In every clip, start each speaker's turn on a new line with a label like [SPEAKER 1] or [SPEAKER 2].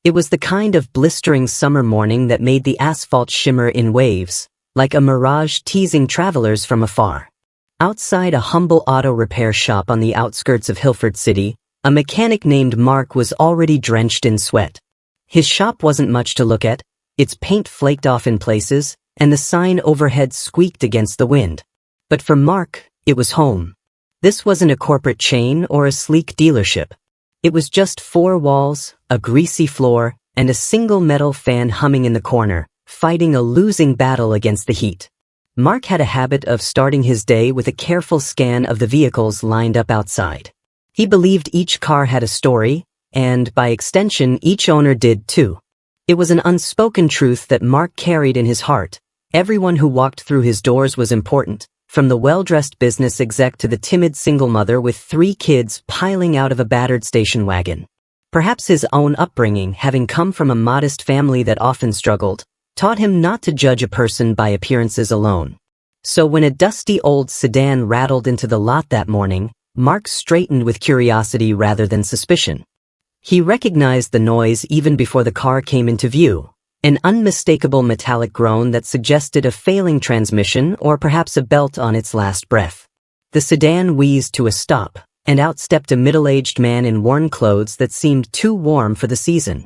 [SPEAKER 1] It was the kind of blistering summer morning that made the asphalt shimmer in waves, like a mirage teasing travelers from afar. Outside a humble auto repair shop on the outskirts of Hilford City, a mechanic named Mark was already drenched in sweat. His shop wasn't much to look at, its paint flaked off in places, and the sign overhead squeaked against the wind. But for Mark, it was home. This wasn't a corporate chain or a sleek dealership. It was just four walls, a greasy floor, and a single metal fan humming in the corner, fighting a losing battle against the heat. Mark had a habit of starting his day with a careful scan of the vehicles lined up outside. He believed each car had a story, and by extension, each owner did too. It was an unspoken truth that Mark carried in his heart. Everyone who walked through his doors was important, from the well-dressed business exec to the timid single mother with 3 kids piling out of a battered station wagon. Perhaps his own upbringing, having come from a modest family that often struggled, taught him not to judge a person by appearances alone. So when a dusty old sedan rattled into the lot that morning, Mark straightened with curiosity rather than suspicion. He recognized the noise even before the car came into view, an unmistakable metallic groan that suggested a failing transmission or perhaps a belt on its last breath. The sedan wheezed to a stop, and out stepped a middle-aged man in worn clothes that seemed too warm for the season.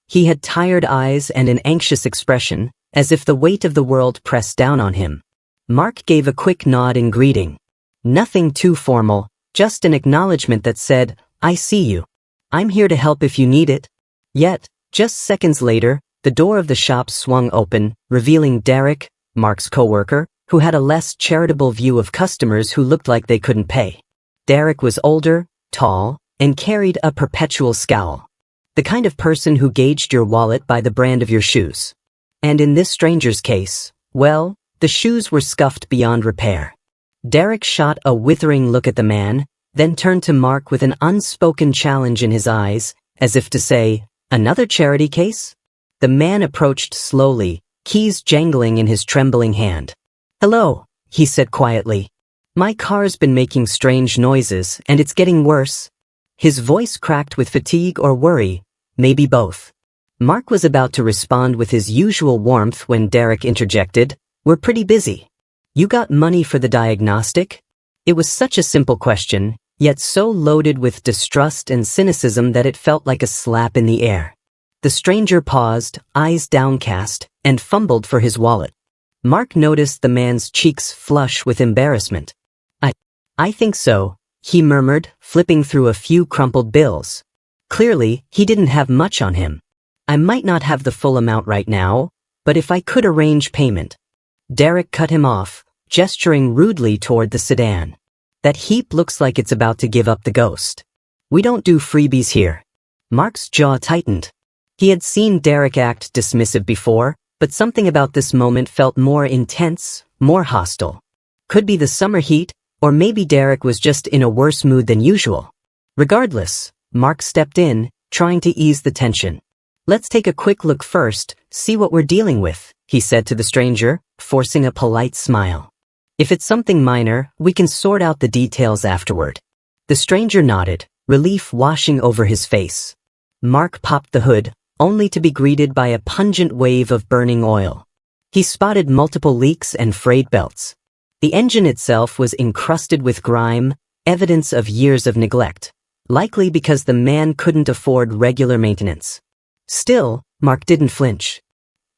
[SPEAKER 1] He had tired eyes and an anxious expression, as if the weight of the world pressed down on him. Mark gave a quick nod in greeting. Nothing too formal, just an acknowledgement that said, "I see you. I'm here to help if you need it." Yet, just seconds later, the door of the shop swung open, revealing Derek, Mark's coworker, who had a less charitable view of customers who looked like they couldn't pay. Derek was older, tall, and carried a perpetual scowl. The kind of person who gauged your wallet by the brand of your shoes. And in this stranger's case, well, the shoes were scuffed beyond repair. Derek shot a withering look at the man, then turned to Mark with an unspoken challenge in his eyes, as if to say, "Another charity case?" The man approached slowly, keys jangling in his trembling hand. "Hello," he said quietly. "My car's been making strange noises, and it's getting worse." His voice cracked with fatigue or worry, maybe both. Mark was about to respond with his usual warmth when Derek interjected, "We're pretty busy. You got money for the diagnostic?" It was such a simple question, yet so loaded with distrust and cynicism that it felt like a slap in the air. The stranger paused, eyes downcast, and fumbled for his wallet. Mark noticed the man's cheeks flush with embarrassment. I think so," he murmured, flipping through a few crumpled bills. Clearly, he didn't have much on him. "I might not have the full amount right now, but if I could arrange payment." Derek cut him off, gesturing rudely toward the sedan. "That heap looks like it's about to give up the ghost. We don't do freebies here." Mark's jaw tightened. He had seen Derek act dismissive before, but something about this moment felt more intense, more hostile. Could be the summer heat, or maybe Derek was just in a worse mood than usual. Regardless, Mark stepped in, trying to ease the tension. "Let's take a quick look first, see what we're dealing with," he said to the stranger, forcing a polite smile. "If it's something minor, we can sort out the details afterward." The stranger nodded, relief washing over his face. Mark popped the hood, only to be greeted by a pungent wave of burning oil. He spotted multiple leaks and frayed belts. The engine itself was encrusted with grime, evidence of years of neglect, likely because the man couldn't afford regular maintenance. Still, Mark didn't flinch.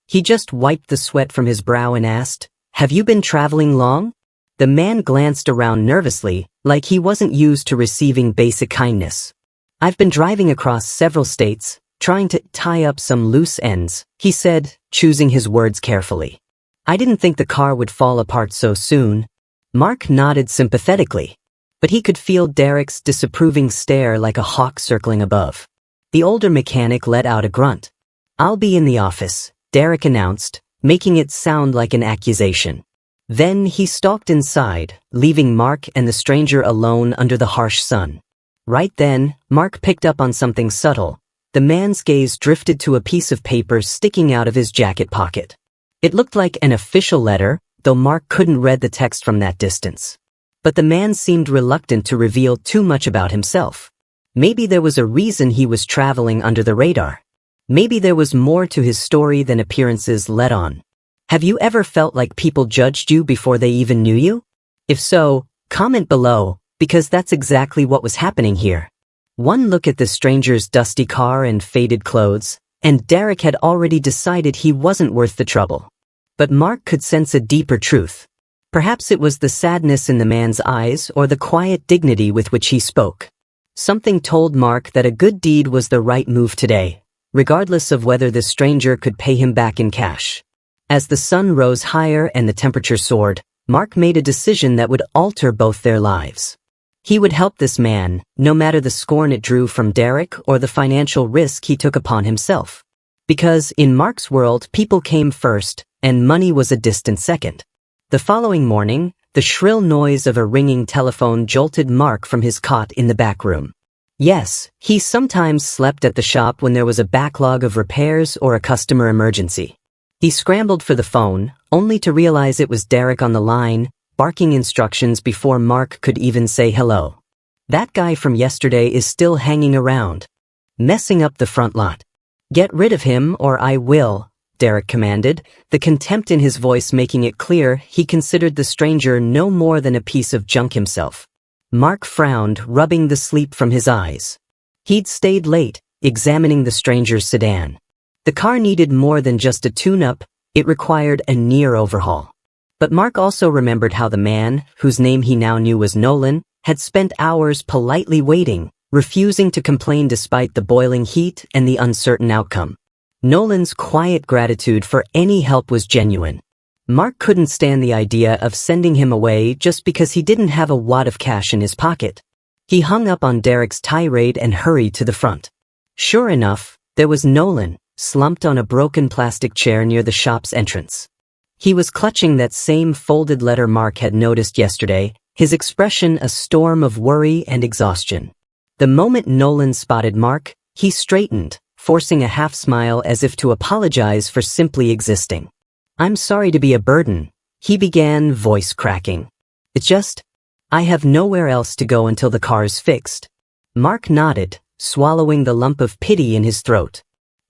[SPEAKER 1] He just wiped the sweat from his brow and asked, "Have you been traveling long?" The man glanced around nervously, like he wasn't used to receiving basic kindness. "I've been driving across several states, trying to tie up some loose ends," he said, choosing his words carefully. "I didn't think the car would fall apart so soon." Mark nodded sympathetically, but he could feel Derek's disapproving stare like a hawk circling above. The older mechanic let out a grunt. "I'll be in the office," Derek announced, making it sound like an accusation. Then he stalked inside, leaving Mark and the stranger alone under the harsh sun. Right then, Mark picked up on something subtle. The man's gaze drifted to a piece of paper sticking out of his jacket pocket. It looked like an official letter, though Mark couldn't read the text from that distance. But the man seemed reluctant to reveal too much about himself. Maybe there was a reason he was traveling under the radar. Maybe there was more to his story than appearances let on. Have you ever felt like people judged you before they even knew you? If so, comment below, because that's exactly what was happening here. One look at the stranger's dusty car and faded clothes, and Derek had already decided he wasn't worth the trouble. But Mark could sense a deeper truth. Perhaps it was the sadness in the man's eyes or the quiet dignity with which he spoke. Something told Mark that a good deed was the right move today, regardless of whether the stranger could pay him back in cash. As the sun rose higher and the temperature soared, Mark made a decision that would alter both their lives. He would help this man, no matter the scorn it drew from Derek or the financial risk he took upon himself. Because, in Mark's world, people came first, and money was a distant second. The following morning, the shrill noise of a ringing telephone jolted Mark from his cot in the back room. Yes, he sometimes slept at the shop when there was a backlog of repairs or a customer emergency. He scrambled for the phone, only to realize it was Derek on the line, barking instructions before Mark could even say hello. That guy from yesterday is still hanging around, messing up the front lot. Get rid of him or I will, Derek commanded, the contempt in his voice making it clear he considered the stranger no more than a piece of junk himself. Mark frowned, rubbing the sleep from his eyes. He'd stayed late, examining the stranger's sedan. The car needed more than just a tune-up, it required a near overhaul. But Mark also remembered how the man, whose name he now knew was Nolan, had spent hours politely waiting, refusing to complain despite the boiling heat and the uncertain outcome. Nolan's quiet gratitude for any help was genuine. Mark couldn't stand the idea of sending him away just because he didn't have a wad of cash in his pocket. He hung up on Derek's tirade and hurried to the front. Sure enough, there was Nolan, slumped on a broken plastic chair near the shop's entrance. He was clutching that same folded letter Mark had noticed yesterday, his expression a storm of worry and exhaustion. The moment Nolan spotted Mark, he straightened, forcing a half-smile as if to apologize for simply existing. "I'm sorry to be a burden," he began, voice cracking. "It's just, I have nowhere else to go until the car's fixed." Mark nodded, swallowing the lump of pity in his throat.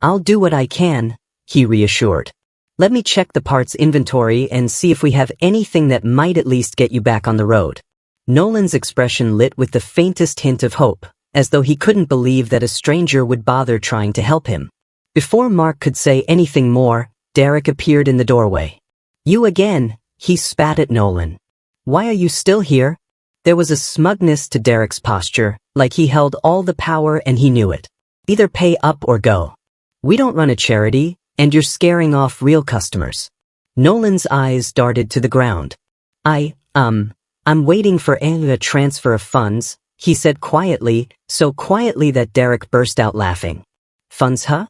[SPEAKER 1] "I'll do what I can," he reassured. "Let me check the parts inventory and see if we have anything that might at least get you back on the road." Nolan's expression lit with the faintest hint of hope, as though he couldn't believe that a stranger would bother trying to help him. Before Mark could say anything more, Derek appeared in the doorway. "You again," he spat at Nolan. "Why are you still here?" There was a smugness to Derek's posture, like he held all the power and he knew it. "Either pay up or go. We don't run a charity, and you're scaring off real customers." Nolan's eyes darted to the ground. I'm waiting for a transfer of funds," he said quietly, so quietly that Derek burst out laughing. "Funds, huh?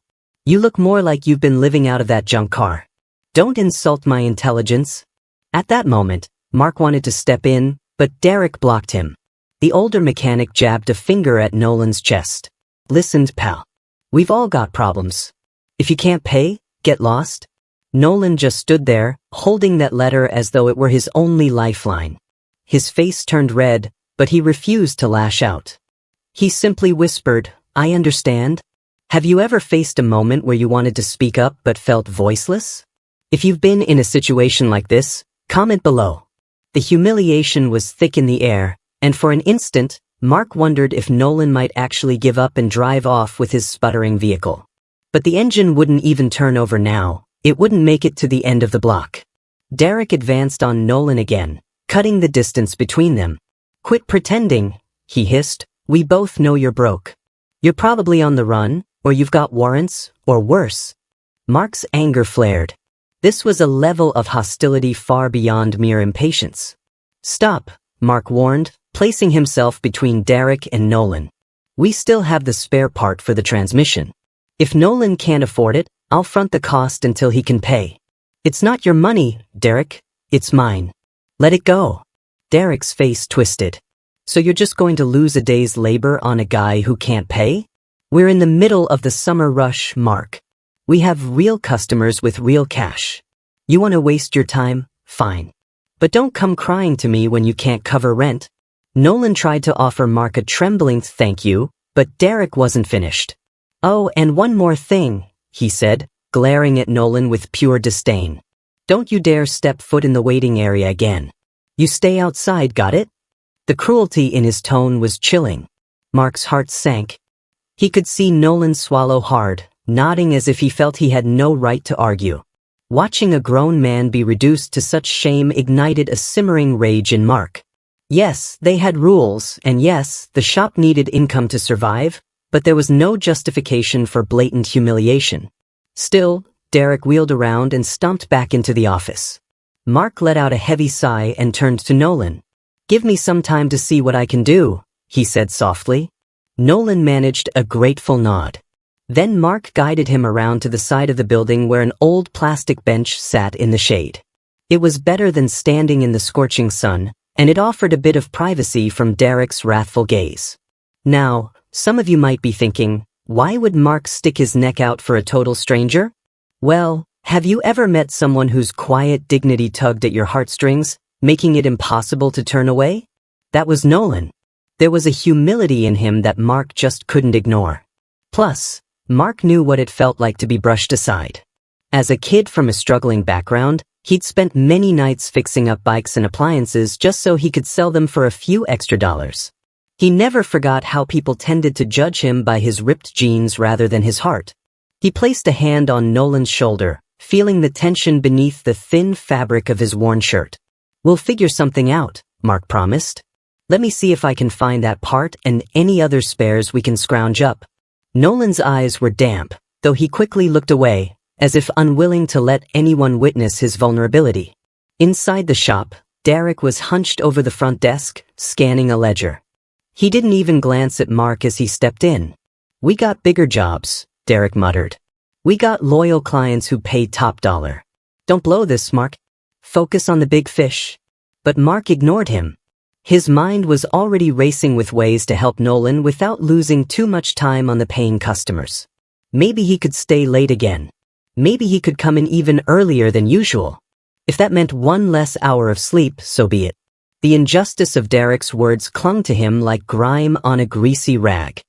[SPEAKER 1] You look more like you've been living out of that junk car. Don't insult my intelligence." At that moment, Mark wanted to step in, but Derek blocked him. The older mechanic jabbed a finger at Nolan's chest. "Listen, pal. We've all got problems. If you can't pay, get lost." Nolan just stood there, holding that letter as though it were his only lifeline. His face turned red, but he refused to lash out. He simply whispered, "I understand." Have you ever faced a moment where you wanted to speak up but felt voiceless? If you've been in a situation like this, comment below. The humiliation was thick in the air, and for an instant, Mark wondered if Nolan might actually give up and drive off with his sputtering vehicle. But the engine wouldn't even turn over now. It wouldn't make it to the end of the block. Derek advanced on Nolan again, cutting the distance between them. "Quit pretending," he hissed. "We both know you're broke. You're probably on the run, or you've got warrants, or worse." Mark's anger flared. This was a level of hostility far beyond mere impatience. "Stop," Mark warned, placing himself between Derek and Nolan. "We still have the spare part for the transmission. If Nolan can't afford it, I'll front the cost until he can pay." "It's not your money, Derek. It's mine. Let it go." Derek's face twisted. "So you're just going to lose a day's labor on a guy who can't pay?" "We're in the middle of the summer rush, Mark. We have real customers with real cash. You want to waste your time? Fine. But don't come crying to me when you can't cover rent." Nolan tried to offer Mark a trembling thank you, but Derek wasn't finished. "Oh, and one more thing," he said, glaring at Nolan with pure disdain. Don't you dare step foot in the waiting area again. You stay outside, got it? The cruelty in his tone was chilling. Mark's heart sank. He could see Nolan swallow hard, nodding as if he felt he had no right to argue. Watching a grown man be reduced to such shame ignited a simmering rage in Mark. Yes, they had rules, and yes, the shop needed income to survive, but there was no justification for blatant humiliation. Still, Derek wheeled around and stomped back into the office. Mark let out a heavy sigh and turned to Nolan. Give me some time to see what I can do, he said softly. Nolan managed a grateful nod. Then Mark guided him around to the side of the building where an old plastic bench sat in the shade. It was better than standing in the scorching sun, and it offered a bit of privacy from Derek's wrathful gaze. Now, some of you might be thinking, why would Mark stick his neck out for a total stranger? Well, have you ever met someone whose quiet dignity tugged at your heartstrings, making it impossible to turn away? That was Nolan. There was a humility in him that Mark just couldn't ignore. Plus, Mark knew what it felt like to be brushed aside. As a kid from a struggling background, he'd spent many nights fixing up bikes and appliances just so he could sell them for a few extra dollars. He never forgot how people tended to judge him by his ripped jeans rather than his heart. He placed a hand on Nolan's shoulder, feeling the tension beneath the thin fabric of his worn shirt. We'll figure something out, Mark promised. Let me see if I can find that part and any other spares we can scrounge up. Nolan's eyes were damp, though he quickly looked away, as if unwilling to let anyone witness his vulnerability. Inside the shop, Derek was hunched over the front desk, scanning a ledger. He didn't even glance at Mark as he stepped in. We got bigger jobs, Derek muttered. We got loyal clients who pay top dollar. Don't blow this, Mark. Focus on the big fish. But Mark ignored him. His mind was already racing with ways to help Nolan without losing too much time on the paying customers. Maybe he could stay late again. Maybe he could come in even earlier than usual. If that meant one less hour of sleep, so be it. The injustice of Derek's words clung to him like grime on a greasy rag.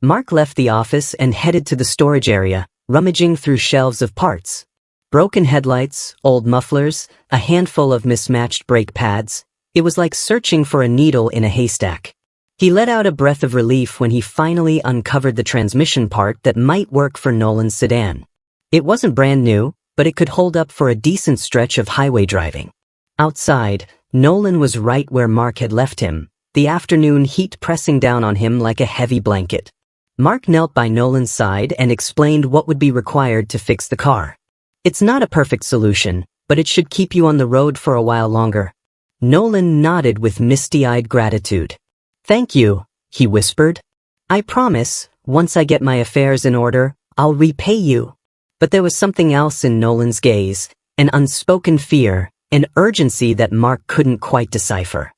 [SPEAKER 1] Mark left the office and headed to the storage area, rummaging through shelves of parts. Broken headlights, old mufflers, a handful of mismatched brake pads. It was like searching for a needle in a haystack. He let out a breath of relief when he finally uncovered the transmission part that might work for Nolan's sedan. It wasn't brand new, but it could hold up for a decent stretch of highway driving. Outside, Nolan was right where Mark had left him, the afternoon heat pressing down on him like a heavy blanket. Mark knelt by Nolan's side and explained what would be required to fix the car. It's not a perfect solution, but it should keep you on the road for a while longer. Nolan nodded with misty-eyed gratitude. Thank you, he whispered. I promise, once I get my affairs in order, I'll repay you. But there was something else in Nolan's gaze, an unspoken fear, an urgency that Mark couldn't quite decipher.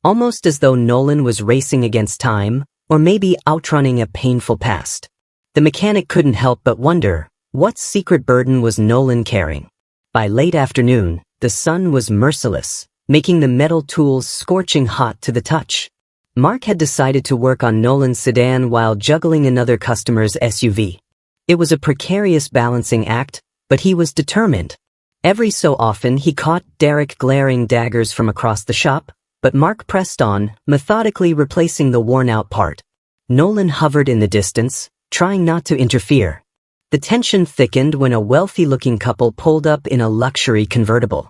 [SPEAKER 1] Almost as though Nolan was racing against time, or maybe outrunning a painful past. The mechanic couldn't help but wonder, what secret burden was Nolan carrying? By late afternoon, the sun was merciless, making the metal tools scorching hot to the touch. Mark had decided to work on Nolan's sedan while juggling another customer's SUV. It was a precarious balancing act, but he was determined. Every so often he caught Derek glaring daggers from across the shop, but Mark pressed on, methodically replacing the worn-out part. Nolan hovered in the distance, trying not to interfere. The tension thickened when a wealthy-looking couple pulled up in a luxury convertible.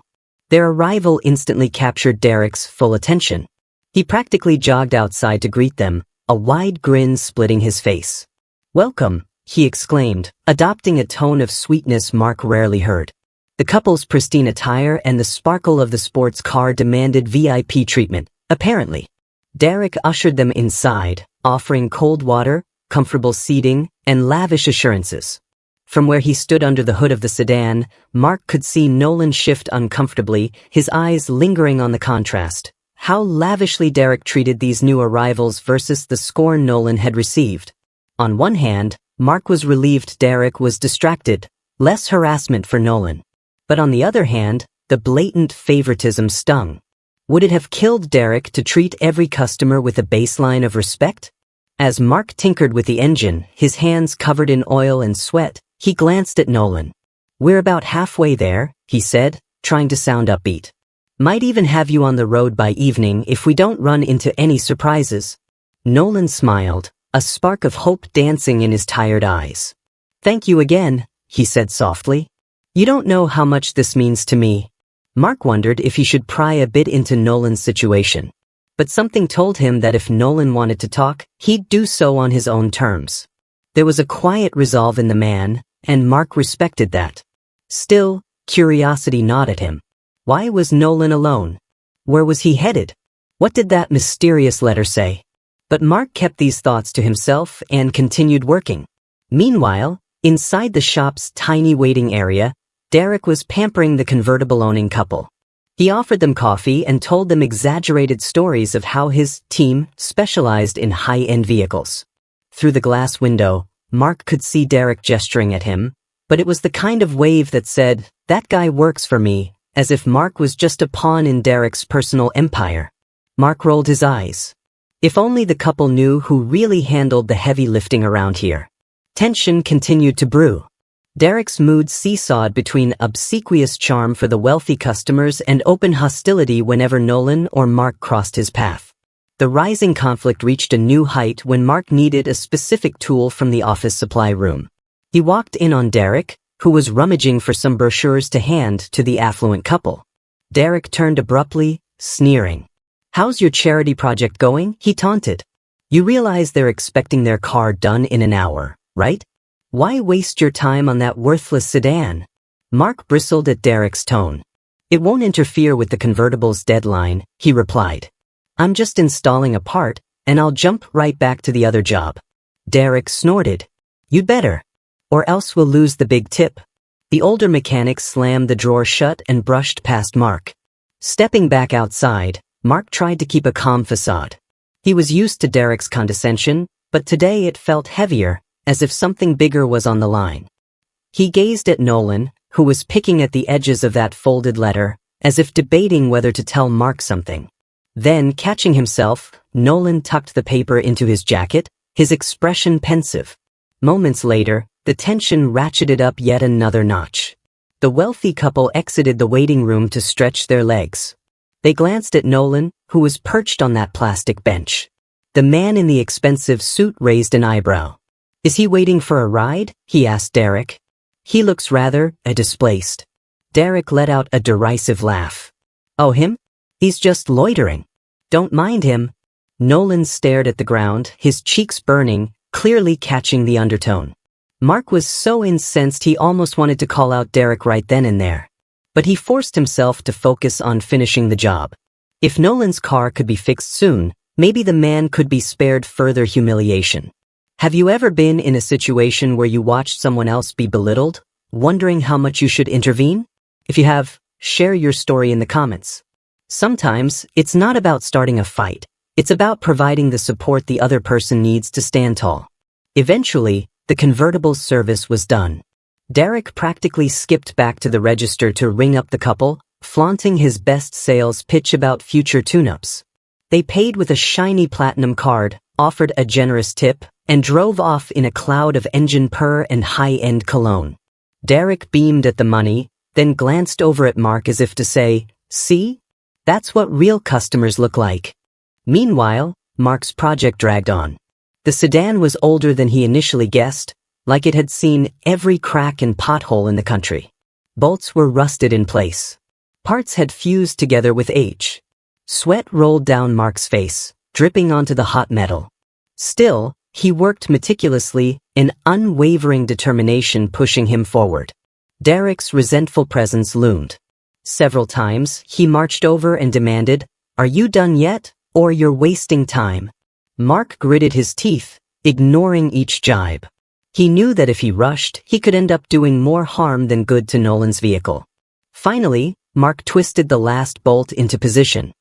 [SPEAKER 1] Their arrival instantly captured Derek's full attention. He practically jogged outside to greet them, a wide grin splitting his face. Welcome, he exclaimed, adopting a tone of sweetness Mark rarely heard. The couple's pristine attire and the sparkle of the sports car demanded VIP treatment, apparently. Derek ushered them inside, offering cold water, comfortable seating, and lavish assurances. From where he stood under the hood of the sedan, Mark could see Nolan shift uncomfortably, his eyes lingering on the contrast. How lavishly Derek treated these new arrivals versus the scorn Nolan had received. On one hand, Mark was relieved Derek was distracted, less harassment for Nolan. But on the other hand, the blatant favoritism stung. Would it have killed Derek to treat every customer with a baseline of respect? As Mark tinkered with the engine, his hands covered in oil and sweat, He glanced at Nolan. "We're about halfway there," he said, trying to sound upbeat. "Might even have you on the road by evening if we don't run into any surprises." Nolan smiled, a spark of hope dancing in his tired eyes. "Thank you again," he said softly. "You don't know how much this means to me." Mark wondered if he should pry a bit into Nolan's situation. But something told him that if Nolan wanted to talk, he'd do so on his own terms. There was a quiet resolve in the man, and Mark respected that. Still, curiosity gnawed at him. Why was Nolan alone? Where was he headed? What did that mysterious letter say? But Mark kept these thoughts to himself and continued working. Meanwhile, inside the shop's tiny waiting area, Derek was pampering the convertible-owning couple. He offered them coffee and told them exaggerated stories of how his team specialized in high-end vehicles. Through the glass window, Mark could see Derek gesturing at him, but it was the kind of wave that said, "That guy works for me," as if Mark was just a pawn in Derek's personal empire. Mark rolled his eyes. If only the couple knew who really handled the heavy lifting around here. Tension continued to brew. Derek's mood seesawed between obsequious charm for the wealthy customers and open hostility whenever Nolan or Mark crossed his path. The rising conflict reached a new height when Mark needed a specific tool from the office supply room. He walked in on Derek, who was rummaging for some brochures to hand to the affluent couple. Derek turned abruptly, sneering. "How's your charity project going?" he taunted. "You realize they're expecting their car done in an hour, right? Why waste your time on that worthless sedan?" Mark bristled at Derek's tone. "It won't interfere with the convertible's deadline," he replied. "I'm just installing a part, and I'll jump right back to the other job." Derek snorted. "You'd better. Or else we'll lose the big tip." The older mechanic slammed the drawer shut and brushed past Mark. Stepping back outside, Mark tried to keep a calm facade. He was used to Derek's condescension, but today it felt heavier, as if something bigger was on the line. He gazed at Nolan, who was picking at the edges of that folded letter, as if debating whether to tell Mark something. Then, catching himself, Nolan tucked the paper into his jacket, his expression pensive. Moments later, the tension ratcheted up yet another notch. The wealthy couple exited the waiting room to stretch their legs. They glanced at Nolan, who was perched on that plastic bench. The man in the expensive suit raised an eyebrow. "Is he waiting for a ride?" he asked Derek. "He looks rather displaced." Derek let out a derisive laugh. "Oh, him? He's just loitering. Don't mind him." Nolan stared at the ground, his cheeks burning, clearly catching the undertone. Mark was so incensed he almost wanted to call out Derek right then and there. But he forced himself to focus on finishing the job. If Nolan's car could be fixed soon, maybe the man could be spared further humiliation. Have you ever been in a situation where you watched someone else be belittled, wondering how much you should intervene? If you have, share your story in the comments. Sometimes, it's not about starting a fight. It's about providing the support the other person needs to stand tall. Eventually, the convertible's service was done. Derek practically skipped back to the register to ring up the couple, flaunting his best sales pitch about future tune-ups. They paid with a shiny platinum card, offered a generous tip, and drove off in a cloud of engine purr and high-end cologne. Derek beamed at the money, then glanced over at Mark as if to say, "See? That's what real customers look like." Meanwhile, Mark's project dragged on. The sedan was older than he initially guessed, like it had seen every crack and pothole in the country. Bolts were rusted in place. Parts had fused together with age. Sweat rolled down Mark's face, dripping onto the hot metal. Still, he worked meticulously, an unwavering determination pushing him forward. Derek's resentful presence loomed. Several times, he marched over and demanded, "Are you done yet, or you're wasting time?" Mark gritted his teeth, ignoring each jibe. He knew that if he rushed, he could end up doing more harm than good to Nolan's vehicle. Finally, Mark twisted the last bolt into position.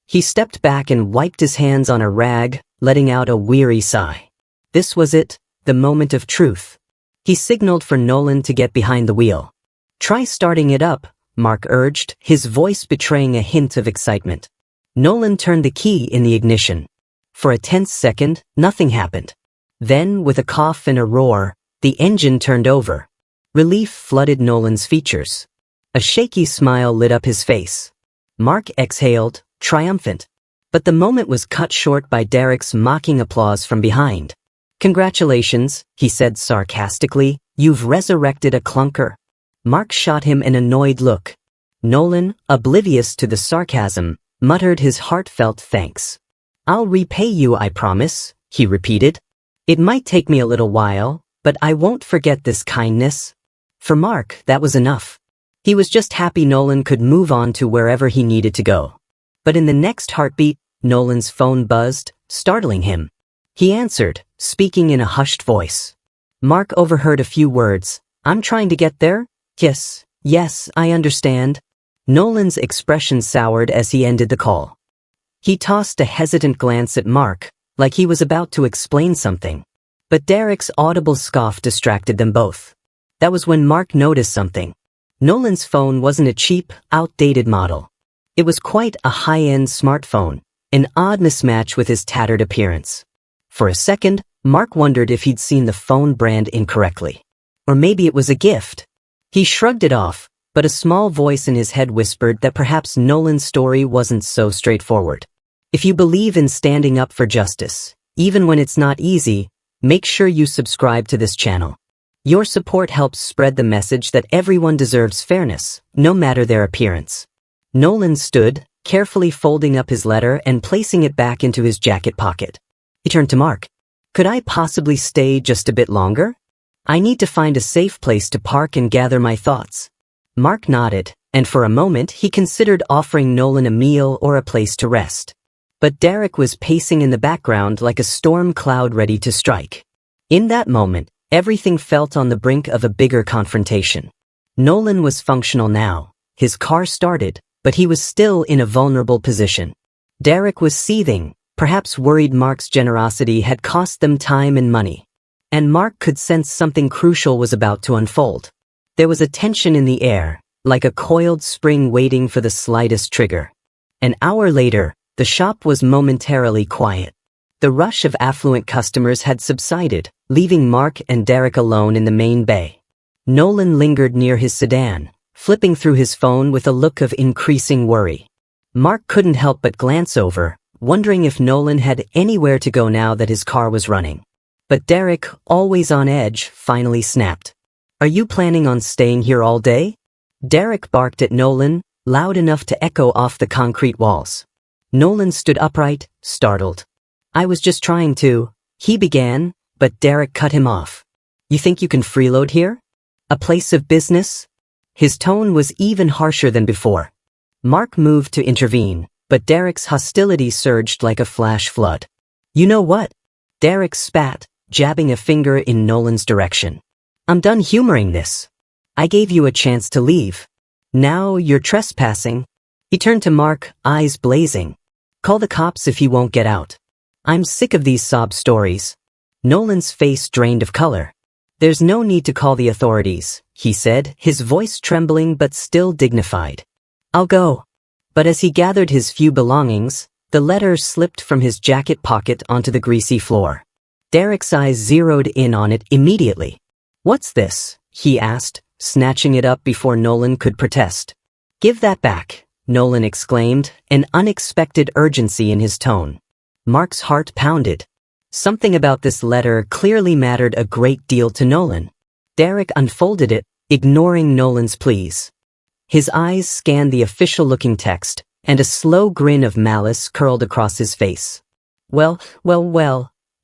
[SPEAKER 1] He stepped back and wiped his hands on a rag, letting out a weary sigh. This was it, the moment of truth. He signaled for Nolan to get behind the wheel. "Try starting it up," Mark urged, his voice betraying a hint of excitement. Nolan turned the key in the ignition. For a tense second, nothing happened. Then, with a cough and a roar, the engine turned over. Relief flooded Nolan's features. A shaky smile lit up his face. Mark exhaled, triumphant. But the moment was cut short by Derek's mocking applause from behind. "Congratulations," he said sarcastically, "you've resurrected a clunker." Mark shot him an annoyed look. Nolan, oblivious to the sarcasm, muttered his heartfelt thanks. "I'll repay you, I promise," he repeated. "It might take me a little while, but I won't forget this kindness." For Mark, that was enough. He was just happy Nolan could move on to wherever he needed to go. But in the next heartbeat, Nolan's phone buzzed, startling him. He answered, speaking in a hushed voice. Mark overheard a few words. "I'm trying to get there? Yes, I understand." Nolan's expression soured as he ended the call. He tossed a hesitant glance at Mark, like he was about to explain something. But Derek's audible scoff distracted them both. That was when Mark noticed something. Nolan's phone wasn't a cheap, outdated model. It was quite a high-end smartphone, an odd mismatch with his tattered appearance. For a second, Mark wondered if he'd seen the phone brand incorrectly. Or maybe it was a gift. He shrugged it off, but a small voice in his head whispered that perhaps Nolan's story wasn't so straightforward. If you believe in standing up for justice, even when it's not easy, make sure you subscribe to this channel. Your support helps spread the message that everyone deserves fairness, no matter their appearance. Nolan stood, carefully folding up his letter and placing it back into his jacket pocket. He turned to Mark. "Could I possibly stay just a bit longer? I need to find a safe place to park and gather my thoughts." Mark nodded, and for a moment he considered offering Nolan a meal or a place to rest. But Derek was pacing in the background like a storm cloud ready to strike. In that moment, everything felt on the brink of a bigger confrontation. Nolan was functional now. His car started, but he was still in a vulnerable position. Derek was seething, perhaps worried Mark's generosity had cost them time and money. And Mark could sense something crucial was about to unfold. There was a tension in the air, like a coiled spring waiting for the slightest trigger. An hour later, the shop was momentarily quiet. The rush of affluent customers had subsided, leaving Mark and Derek alone in the main bay. Nolan lingered near his sedan, flipping through his phone with a look of increasing worry. Mark couldn't help but glance over, wondering if Nolan had anywhere to go now that his car was running. But Derek, always on edge, finally snapped. "Are you planning on staying here all day?" Derek barked at Nolan, loud enough to echo off the concrete walls. Nolan stood upright, startled. "I was just trying to," he began, but Derek cut him off. "You think you can freeload here? A place of business?" His tone was even harsher than before. Mark moved to intervene, but Derek's hostility surged like a flash flood. "You know what?" Derek spat, jabbing a finger in Nolan's direction. "I'm done humoring this. I gave you a chance to leave. Now you're trespassing." He turned to Mark, eyes blazing. "Call the cops if he won't get out. I'm sick of these sob stories." Nolan's face drained of color. "There's no need to call the authorities," he said, his voice trembling but still dignified. "I'll go." But as he gathered his few belongings, the letter slipped from his jacket pocket onto the greasy floor. Derek's eyes zeroed in on it immediately. "What's this?" he asked, snatching it up before Nolan could protest. "Give that back," Nolan exclaimed, an unexpected urgency in his tone. Mark's heart pounded. Something about this letter clearly mattered a great deal to Nolan. Derek unfolded it, ignoring Nolan's pleas. His eyes scanned the official-looking text, and a slow grin of malice curled across his face. Well,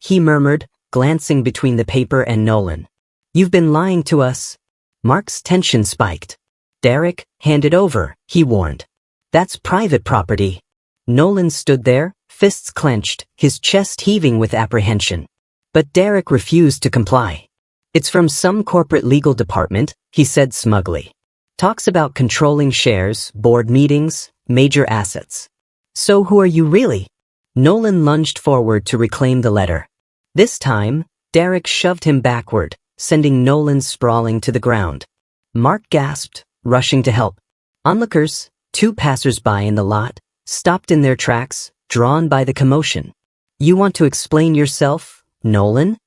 [SPEAKER 1] he murmured, glancing between the paper and Nolan. "You've been lying to us." Mark's tension spiked. "Derek, hand it over," he warned. "That's private property." Nolan stood there, fists clenched, his chest heaving with apprehension. But Derek refused to comply. "It's from some corporate legal department," he said smugly. "Talks about controlling shares, board meetings, major assets." "So who are you really?" Nolan lunged forward to reclaim the letter. This time, Derek shoved him backward, sending Nolan sprawling to the ground. Mark gasped, rushing to help. Onlookers, two passers-by in the lot, stopped in their tracks, drawn by the commotion. "You want to explain yourself, Nolan?"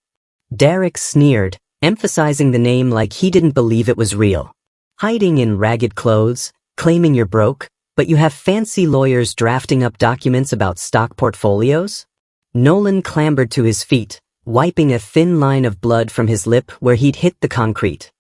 [SPEAKER 1] Derek sneered, emphasizing the name like he didn't believe it was real. Hiding in ragged clothes, claiming you're broke, but you have fancy lawyers drafting up documents about stock portfolios? Nolan clambered to his feet, wiping a thin line of blood from his lip where he'd hit the concrete.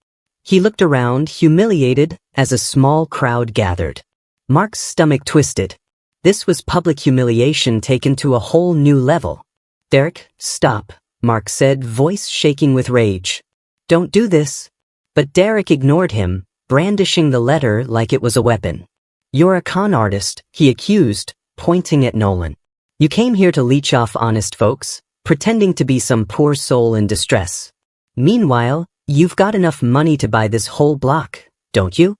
[SPEAKER 1] He looked around, humiliated, as a small crowd gathered. Mark's stomach twisted. This was public humiliation taken to a whole new level. "Derek, stop," Mark said, voice shaking with rage. "Don't do this." But Derek ignored him, brandishing the letter like it was a weapon. "You're a con artist," he accused, pointing at Nolan. "You came here to leech off honest folks, pretending to be some poor soul in distress. Meanwhile, you've got enough money to buy this whole block, don't you?"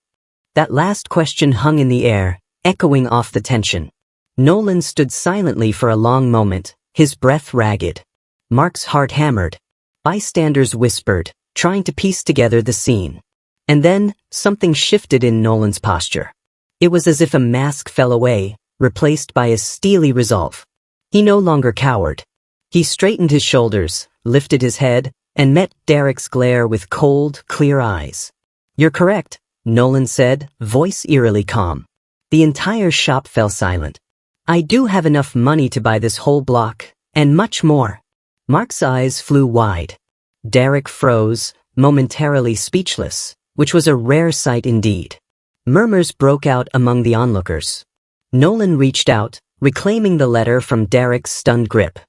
[SPEAKER 1] That last question hung in the air, echoing off the tension. Nolan stood silently for a long moment, his breath ragged. Mark's heart hammered. Bystanders whispered, trying to piece together the scene. And then, something shifted in Nolan's posture. It was as if a mask fell away, replaced by a steely resolve. He no longer cowered. He straightened his shoulders, lifted his head, and met Derek's glare with cold, clear eyes. "You're correct," Nolan said, voice eerily calm. The entire shop fell silent. "I do have enough money to buy this whole block, and much more." Mark's eyes flew wide. Derek froze, momentarily speechless, which was a rare sight indeed. Murmurs broke out among the onlookers. Nolan reached out, reclaiming the letter from Derek's stunned grip.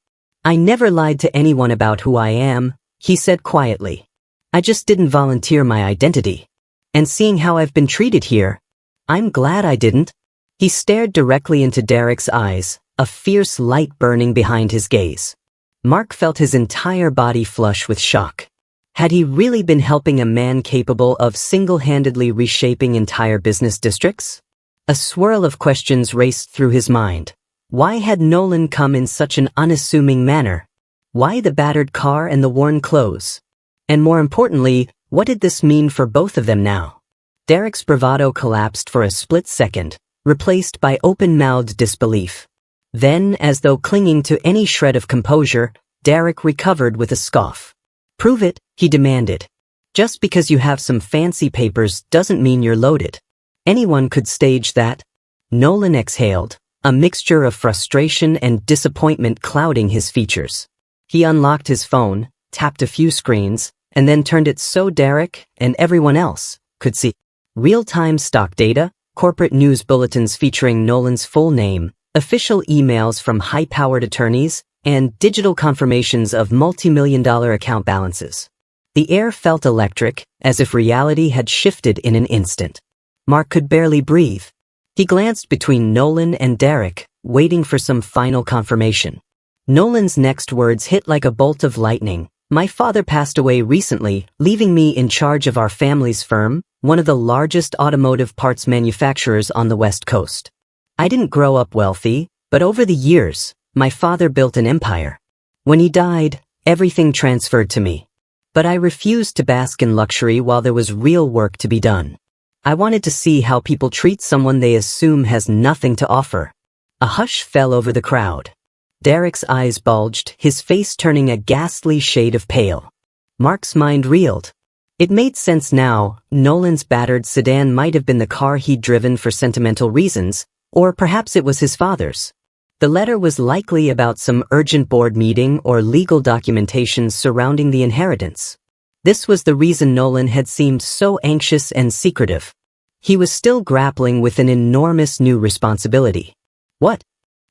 [SPEAKER 1] "I never lied to anyone about who I am," he said quietly. "I just didn't volunteer my identity. And seeing how I've been treated here, I'm glad I didn't." He stared directly into Derek's eyes, a fierce light burning behind his gaze. Mark felt his entire body flush with shock. Had he really been helping a man capable of single-handedly reshaping entire business districts? A swirl of questions raced through his mind. Why had Nolan come in such an unassuming manner? Why the battered car and the worn clothes? And more importantly, what did this mean for both of them now? Derek's bravado collapsed for a split second, replaced by open-mouthed disbelief. Then, as though clinging to any shred of composure, Derek recovered with a scoff. "Prove it," he demanded. "Just because you have some fancy papers doesn't mean you're loaded. Anyone could stage that." Nolan exhaled, a mixture of frustration and disappointment clouding his features. He unlocked his phone, tapped a few screens, and then turned it so Derek, and everyone else, could see. Real-time stock data, corporate news bulletins featuring Nolan's full name, official emails from high-powered attorneys, and digital confirmations of multi-million-dollar account balances. The air felt electric, as if reality had shifted in an instant. Mark could barely breathe. He glanced between Nolan and Derek, waiting for some final confirmation. Nolan's next words hit like a bolt of lightning. "My father passed away recently, leaving me in charge of our family's firm, one of the largest automotive parts manufacturers on the West Coast. I didn't grow up wealthy, but over the years, my father built an empire. When he died, everything transferred to me. But I refused to bask in luxury while there was real work to be done. I wanted to see how people treat someone they assume has nothing to offer." A hush fell over the crowd. Derek's eyes bulged, his face turning a ghastly shade of pale. Mark's mind reeled. It made sense now. Nolan's battered sedan might have been the car he'd driven for sentimental reasons, or perhaps it was his father's. The letter was likely about some urgent board meeting or legal documentation surrounding the inheritance. This was the reason Nolan had seemed so anxious and secretive. He was still grappling with an enormous new responsibility. "What?"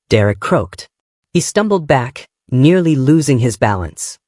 [SPEAKER 1] Derek croaked. He stumbled back, nearly losing his balance.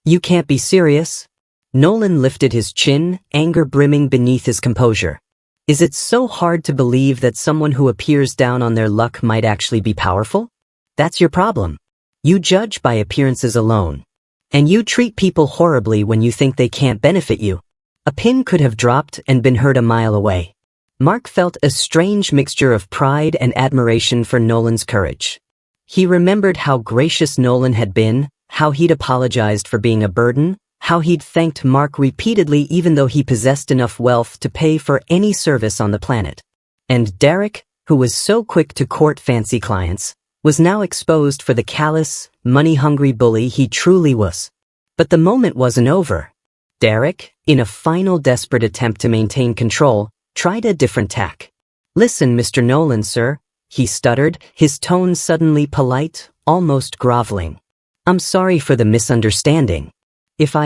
[SPEAKER 1] "You can't be serious." Nolan lifted his chin, anger brimming beneath his composure. "Is it so hard to believe that someone who appears down on their luck might actually be powerful? That's your problem. You judge by appearances alone. And you treat people horribly when you think they can't benefit you." A pin could have dropped and been heard a mile away. Mark felt a strange mixture of pride and admiration for Nolan's courage. He remembered how gracious Nolan had been, how he'd apologized for being a burden, how he'd thanked Mark repeatedly even though he possessed enough wealth to pay for any service on the planet. And Derek, who was so quick to court fancy clients, was now exposed for the callous, money-hungry bully he truly was. But the moment wasn't over. Derek, in a final desperate attempt to maintain control, tried a different tack. "Listen, Mr. Nolan, sir," he stuttered, his tone suddenly polite, almost groveling. "I'm sorry for the misunderstanding. If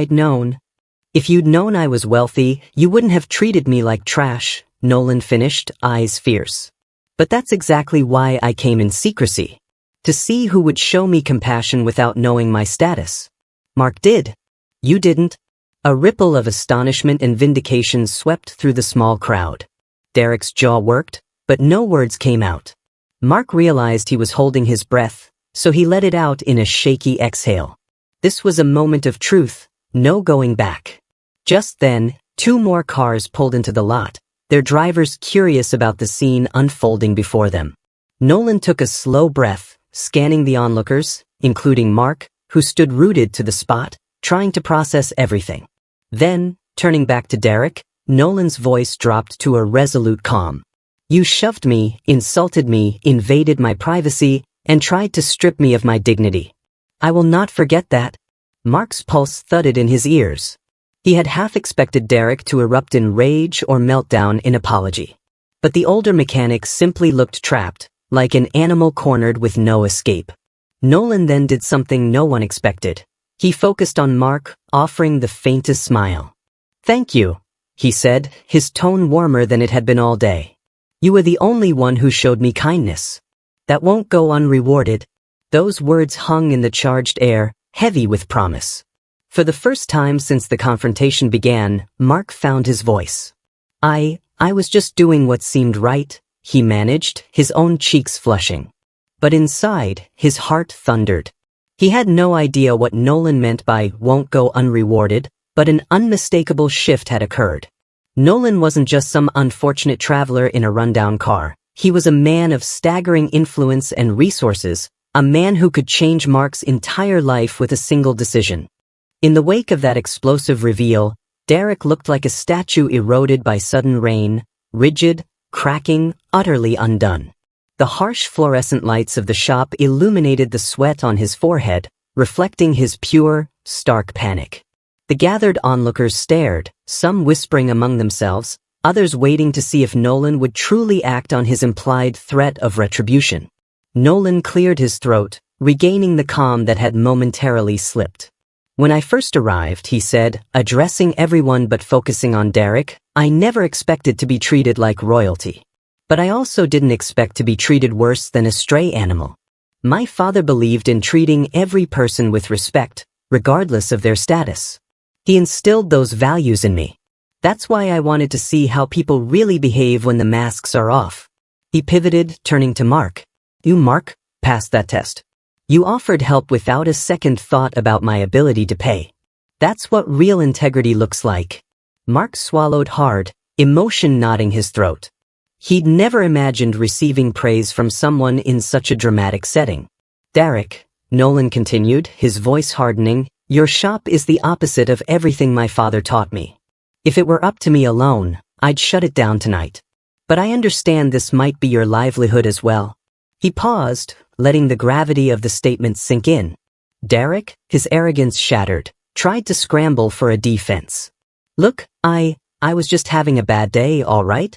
[SPEAKER 1] you'd known I was wealthy, you wouldn't have treated me like trash," Nolan finished, eyes fierce. "But that's exactly why I came in secrecy. To see who would show me compassion without knowing my status. Mark did. You didn't." A ripple of astonishment and vindication swept through the small crowd. Derek's jaw worked, but no words came out. Mark realized he was holding his breath, so he let it out in a shaky exhale. This was a moment of truth, no going back. Just then, 2 more cars pulled into the lot, their drivers curious about the scene unfolding before them. Nolan took a slow breath, scanning the onlookers, including Mark, who stood rooted to the spot, trying to process everything. Then, turning back to Derek, Nolan's voice dropped to a resolute calm. "You shoved me, insulted me, invaded my privacy, and tried to strip me of my dignity. I will not forget that." Mark's pulse thudded in his ears. He had half expected Derek to erupt in rage or meltdown in apology. But the older mechanic simply looked trapped, like an animal cornered with no escape. Nolan then did something no one expected. He focused on Mark, offering the faintest smile. "Thank you," he said, his tone warmer than it had been all day. "You were the only one who showed me kindness. That won't go unrewarded." Those words hung in the charged air, heavy with promise. For the first time since the confrontation began, Mark found his voice. I was just doing what seemed right," he managed, his own cheeks flushing. But inside, his heart thundered. He had no idea what Nolan meant by "won't go unrewarded," but an unmistakable shift had occurred. Nolan wasn't just some unfortunate traveler in a rundown car. He was a man of staggering influence and resources, a man who could change Mark's entire life with a single decision. In the wake of that explosive reveal, Derek looked like a statue eroded by sudden rain, rigid, cracking, utterly undone. The harsh fluorescent lights of the shop illuminated the sweat on his forehead, reflecting his pure, stark panic. The gathered onlookers stared, some whispering among themselves, others waiting to see if Nolan would truly act on his implied threat of retribution. Nolan cleared his throat, regaining the calm that had momentarily slipped. "When I first arrived," he said, addressing everyone but focusing on Derek, "I never expected to be treated like royalty. But I also didn't expect to be treated worse than a stray animal. My father believed in treating every person with respect, regardless of their status. He instilled those values in me. That's why I wanted to see how people really behave when the masks are off." He pivoted, turning to Mark. "You, Mark, passed that test. You offered help without a second thought about my ability to pay. That's what real integrity looks like." Mark swallowed hard, emotion knotting his throat. He'd never imagined receiving praise from someone in such a dramatic setting. "Derek," Nolan continued, his voice hardening, "your shop is the opposite of everything my father taught me. If it were up to me alone, I'd shut it down tonight. But I understand this might be your livelihood as well." He paused, letting the gravity of the statement sink in. Derek, his arrogance shattered, tried to scramble for a defense. "Look, I was just having a bad day, all right?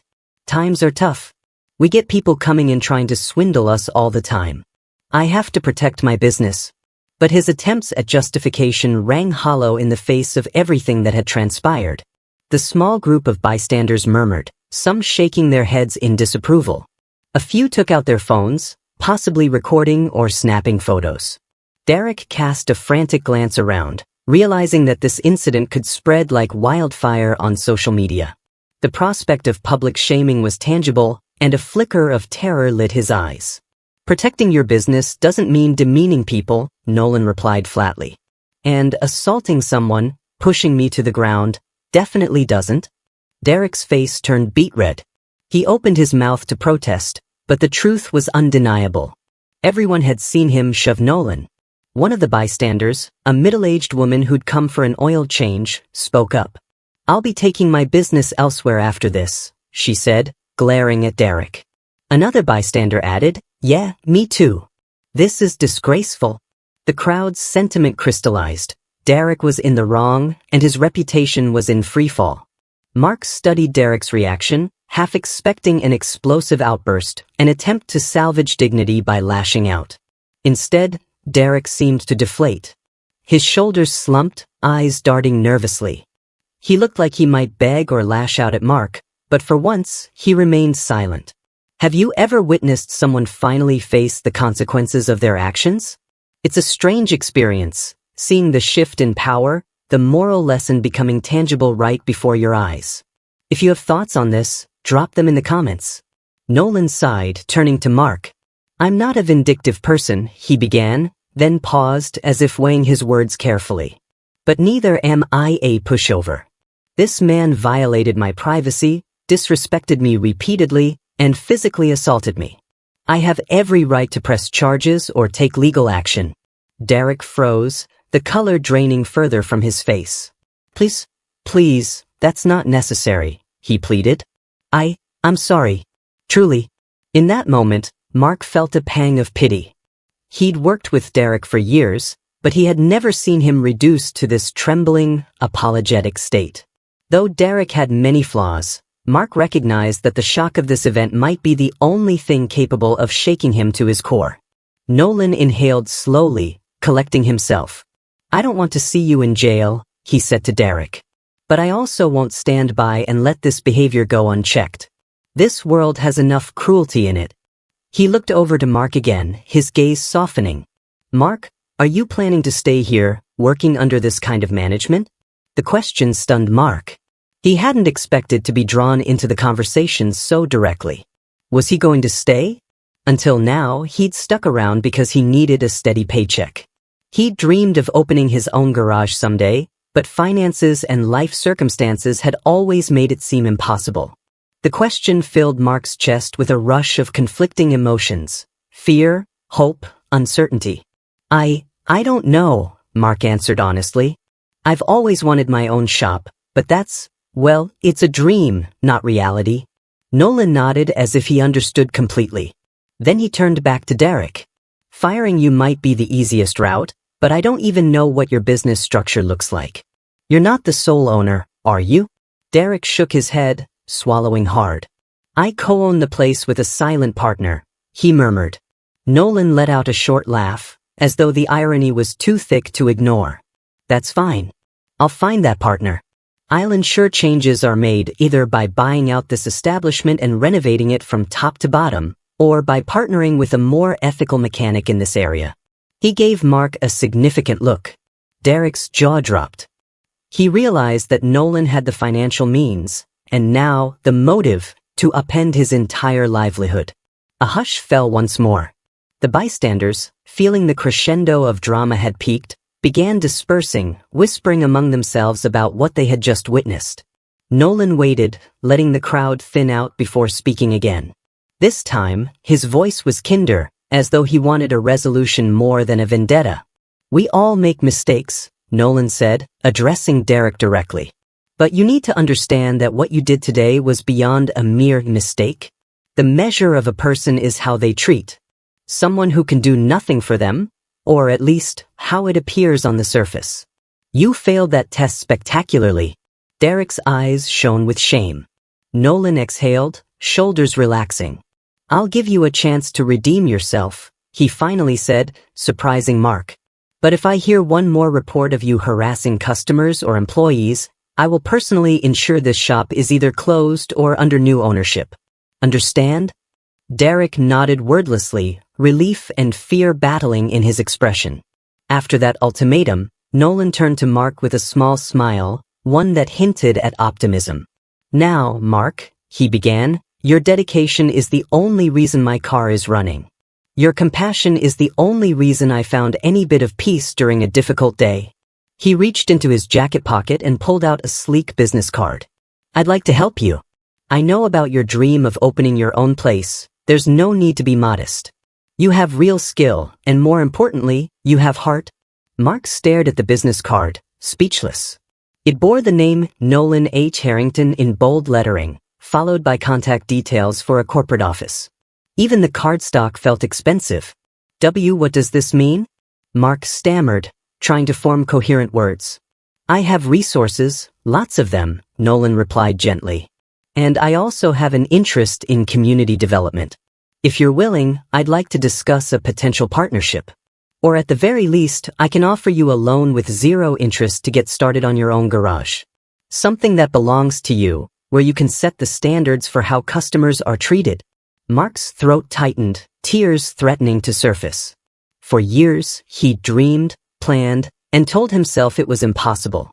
[SPEAKER 1] Times are tough. We get people coming in trying to swindle us all the time. I have to protect my business." But his attempts at justification rang hollow in the face of everything that had transpired. The small group of bystanders murmured, some shaking their heads in disapproval. A few took out their phones, possibly recording or snapping photos. Derek cast a frantic glance around, realizing that this incident could spread like wildfire on social media. The prospect of public shaming was tangible, and a flicker of terror lit his eyes. "Protecting your business doesn't mean demeaning people," Nolan replied flatly. "And assaulting someone, pushing me to the ground, definitely doesn't." Derek's face turned beet red. He opened his mouth to protest, but the truth was undeniable. Everyone had seen him shove Nolan. One of the bystanders, a middle-aged woman who'd come for an oil change, spoke up. "I'll be taking my business elsewhere after this," she said, glaring at Derek. Another bystander added, "Yeah, me too. This is disgraceful." The crowd's sentiment crystallized. Derek was in the wrong, and his reputation was in freefall. Mark studied Derek's reaction, half expecting an explosive outburst, an attempt to salvage dignity by lashing out. Instead, Derek seemed to deflate. His shoulders slumped, eyes darting nervously. He looked like he might beg or lash out at Mark, but for once, he remained silent. Have you ever witnessed someone finally face the consequences of their actions? It's a strange experience, seeing the shift in power, the moral lesson becoming tangible right before your eyes. If you have thoughts on this, drop them in the comments. Nolan sighed, turning to Mark. I'm not a vindictive person, he began, then paused as if weighing his words carefully. But neither am I a pushover. This man violated my privacy, disrespected me repeatedly, and physically assaulted me. I have every right to press charges or take legal action. Derek froze, the color draining further from his face. Please, that's not necessary, he pleaded. I'm sorry. Truly. In that moment, Mark felt a pang of pity. He'd worked with Derek for years, but he had never seen him reduced to this trembling, apologetic state. Though Derek had many flaws, Mark recognized that the shock of this event might be the only thing capable of shaking him to his core. Nolan inhaled slowly, collecting himself. I don't want to see you in jail, he said to Derek. But I also won't stand by and let this behavior go unchecked. This world has enough cruelty in it. He looked over to Mark again, his gaze softening. Mark, are you planning to stay here, working under this kind of management? The question stunned Mark. He hadn't expected to be drawn into the conversation so directly. Was he going to stay? Until now, he'd stuck around because he needed a steady paycheck. He'd dreamed of opening his own garage someday, but finances and life circumstances had always made it seem impossible. The question filled Mark's chest with a rush of conflicting emotions: fear, hope, uncertainty. I don't know, Mark answered honestly. I've always wanted my own shop, but well, it's a dream, not reality. Nolan nodded as if he understood completely. Then he turned back to Derek. Firing you might be the easiest route, but I don't even know what your business structure looks like. You're not the sole owner, are you? Derek shook his head, swallowing hard. I co-own the place with a silent partner, he murmured. Nolan let out a short laugh, as though the irony was too thick to ignore. That's fine. I'll find that partner. I'll ensure changes are made either by buying out this establishment and renovating it from top to bottom, or by partnering with a more ethical mechanic in this area. He gave Mark a significant look. Derek's jaw dropped. He realized that Nolan had the financial means, and now the motive, to upend his entire livelihood. A hush fell once more. The bystanders, feeling the crescendo of drama had peaked, began dispersing, whispering among themselves about what they had just witnessed. Nolan waited, letting the crowd thin out before speaking again. This time, his voice was kinder, as though he wanted a resolution more than a vendetta. We all make mistakes, Nolan said, addressing Derek directly. But you need to understand that what you did today was beyond a mere mistake. The measure of a person is how they treat someone who can do nothing for them, or at least, how it appears on the surface. You failed that test spectacularly. Derek's eyes shone with shame. Nolan exhaled, shoulders relaxing. I'll give you a chance to redeem yourself, he finally said, surprising Mark. But if I hear one more report of you harassing customers or employees, I will personally ensure this shop is either closed or under new ownership. Understand? Derek nodded wordlessly, relief and fear battling in his expression. After that ultimatum, Nolan turned to Mark with a small smile, one that hinted at optimism. Now, Mark, he began, your dedication is the only reason my car is running. Your compassion is the only reason I found any bit of peace during a difficult day. He reached into his jacket pocket and pulled out a sleek business card. I'd like to help you. I know about your dream of opening your own place. There's no need to be modest. You have real skill, and more importantly, you have heart. Mark stared at the business card, speechless. It bore the name Nolan H. Harrington in bold lettering, followed by contact details for a corporate office. Even the cardstock felt expensive. What does this mean? Mark stammered, trying to form coherent words. I have resources, lots of them, Nolan replied gently. And I also have an interest in community development. If you're willing, I'd like to discuss a potential partnership. Or at the very least, I can offer you a loan with zero interest to get started on your own garage. Something that belongs to you, where you can set the standards for how customers are treated. Mark's throat tightened, tears threatening to surface. For years, he dreamed, planned, and told himself it was impossible.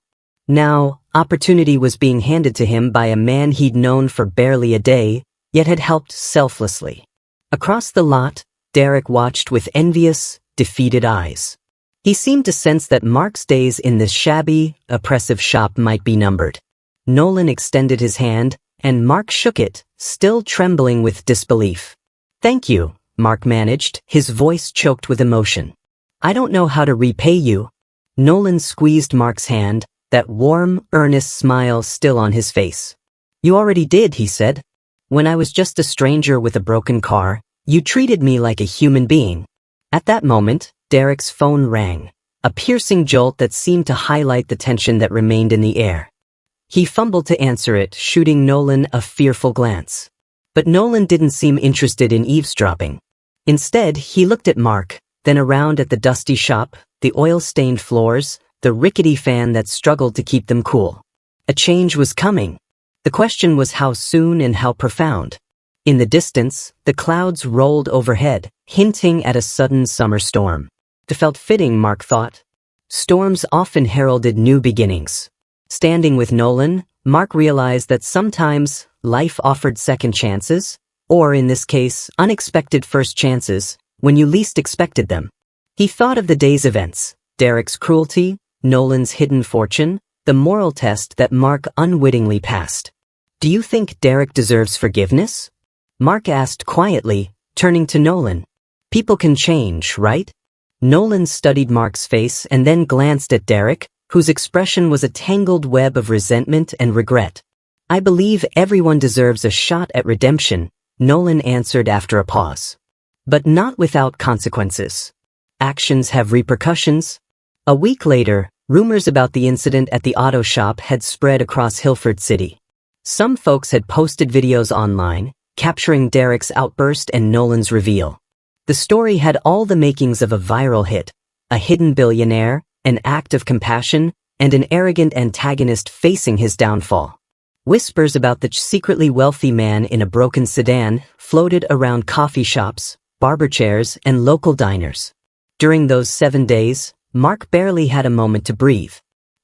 [SPEAKER 1] Now, opportunity was being handed to him by a man he'd known for barely a day, yet had helped selflessly. Across the lot, Derek watched with envious, defeated eyes. He seemed to sense that Mark's days in this shabby, oppressive shop might be numbered. Nolan extended his hand, and Mark shook it, still trembling with disbelief. Thank you, Mark managed, his voice choked with emotion. I don't know how to repay you. Nolan squeezed Mark's hand, that warm, earnest smile still on his face. You already did, he said. When I was just a stranger with a broken car, you treated me like a human being. At that moment, Derek's phone rang, a piercing jolt that seemed to highlight the tension that remained in the air. He fumbled to answer it, shooting Nolan a fearful glance. But Nolan didn't seem interested in eavesdropping. Instead, he looked at Mark, then around at the dusty shop, the oil-stained floors, the rickety fan that struggled to keep them cool. A change was coming. The question was how soon and how profound. In the distance, the clouds rolled overhead, hinting at a sudden summer storm. It felt fitting, Mark thought. Storms often heralded new beginnings. Standing with Nolan, Mark realized that sometimes life offered second chances, or in this case, unexpected first chances, when you least expected them. He thought of the day's events, Derek's cruelty, Nolan's hidden fortune, the moral test that Mark unwittingly passed. Do you think Derek deserves forgiveness? Mark asked quietly, turning to Nolan. People can change, right? Nolan studied Mark's face and then glanced at Derek, whose expression was a tangled web of resentment and regret. I believe everyone deserves a shot at redemption, Nolan answered after a pause. But not without consequences. Actions have repercussions. A week later, rumors about the incident at the auto shop had spread across Hilford City. Some folks had posted videos online, capturing Derek's outburst and Nolan's reveal. The story had all the makings of a viral hit, a hidden billionaire, an act of compassion, and an arrogant antagonist facing his downfall. Whispers about the secretly wealthy man in a broken sedan floated around coffee shops, barber chairs, and local diners. During those 7 days, Mark barely had a moment to breathe.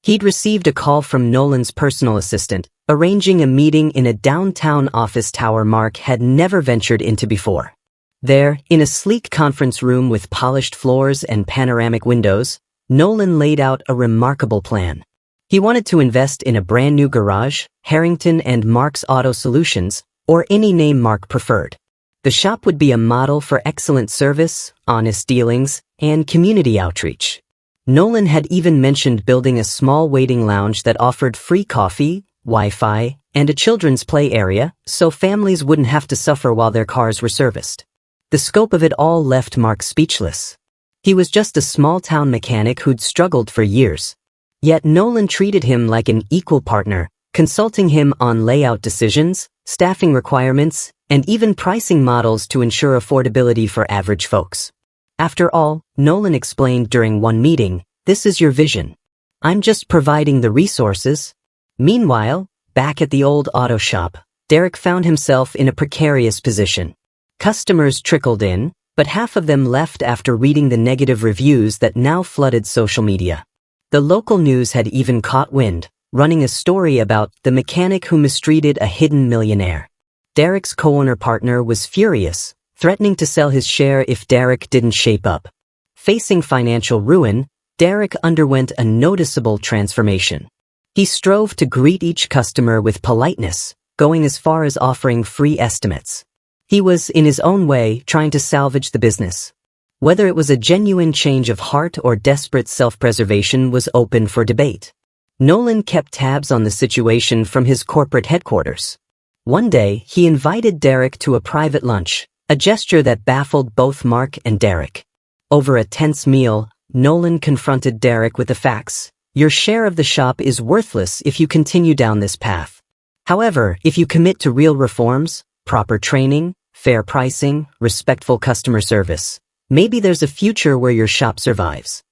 [SPEAKER 1] He'd received a call from Nolan's personal assistant, arranging a meeting in a downtown office tower Mark had never ventured into before. There, in a sleek conference room with polished floors and panoramic windows, Nolan laid out a remarkable plan. He wanted to invest in a brand new garage, Harrington and Mark's Auto Solutions, or any name Mark preferred. The shop would be a model for excellent service, honest dealings, and community outreach. Nolan had even mentioned building a small waiting lounge that offered free coffee, Wi-Fi, and a children's play area, so families wouldn't have to suffer while their cars were serviced. The scope of it all left Mark speechless. He was just a small-town mechanic who'd struggled for years. Yet Nolan treated him like an equal partner, consulting him on layout decisions, staffing requirements, and even pricing models to ensure affordability for average folks. After all, Nolan explained during one meeting, this is your vision. I'm just providing the resources. Meanwhile, back at the old auto shop, Derek found himself in a precarious position. Customers trickled in, but half of them left after reading the negative reviews that now flooded social media. The local news had even caught wind, running a story about the mechanic who mistreated a hidden millionaire. Derek's co-owner partner was furious, threatening to sell his share if Derek didn't shape up. Facing financial ruin, Derek underwent a noticeable transformation. He strove to greet each customer with politeness, going as far as offering free estimates. He was, in his own way, trying to salvage the business. Whether it was a genuine change of heart or desperate self-preservation was open for debate. Nolan kept tabs on the situation from his corporate headquarters. One day, he invited Derek to a private lunch, a gesture that baffled both Mark and Derek. Over a tense meal, Nolan confronted Derek with the facts. Your share of the shop is worthless if you continue down this path. However, if you commit to real reforms, proper training, fair pricing, respectful customer service, maybe there's a future where your shop survives.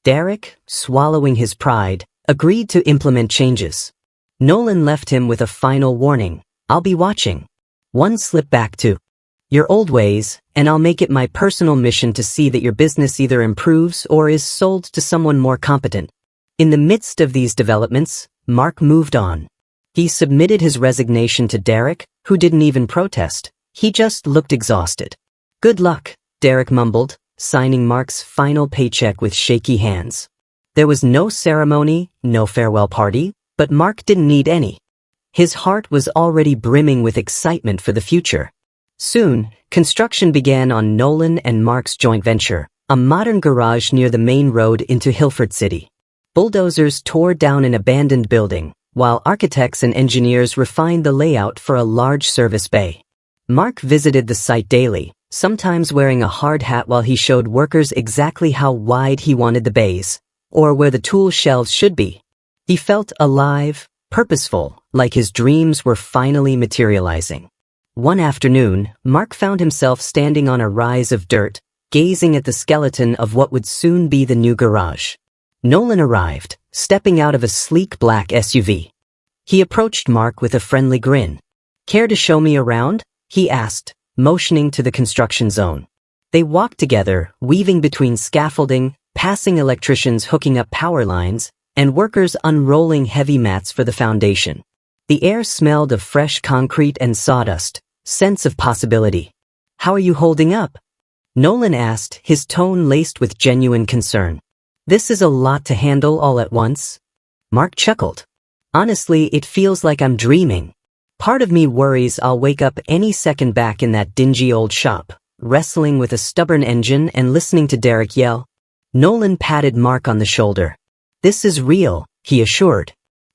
[SPEAKER 1] Derek, swallowing his pride, agreed to implement changes. Nolan left him with a final warning. I'll be watching. One slip back to your old ways, and I'll make it my personal mission to see that your business either improves or is sold to someone more competent. In the midst of these developments, Mark moved on. He submitted his resignation to Derek, who didn't even protest. He just looked exhausted. Good luck, Derek mumbled, signing Mark's final paycheck with shaky hands. There was no ceremony, no farewell party, but Mark didn't need any. His heart was already brimming with excitement for the future. Soon, construction began on Nolan and Mark's joint venture, a modern garage near the main road into Hilford City. Bulldozers tore down an abandoned building, while architects and engineers refined the layout for a large service bay. Mark visited the site daily, sometimes wearing a hard hat while he showed workers exactly how wide he wanted the bays, or where the tool shelves should be. He felt alive, purposeful, like his dreams were finally materializing. One afternoon, Mark found himself standing on a rise of dirt, gazing at the skeleton of what would soon be the new garage. Nolan arrived, stepping out of a sleek black SUV. He approached Mark with a friendly grin. Care to show me around? He asked, motioning to the construction zone. They walked together, weaving between scaffolding, passing electricians hooking up power lines, and workers unrolling heavy mats for the foundation. The air smelled of fresh concrete and sawdust, sense of possibility. How are you holding up? Nolan asked, his tone laced with genuine concern. This is a lot to handle all at once. Mark chuckled. Honestly, it feels like I'm dreaming. Part of me worries I'll wake up any second back in that dingy old shop, wrestling with a stubborn engine and listening to Derek yell. Nolan patted Mark on the shoulder. This is real, he assured.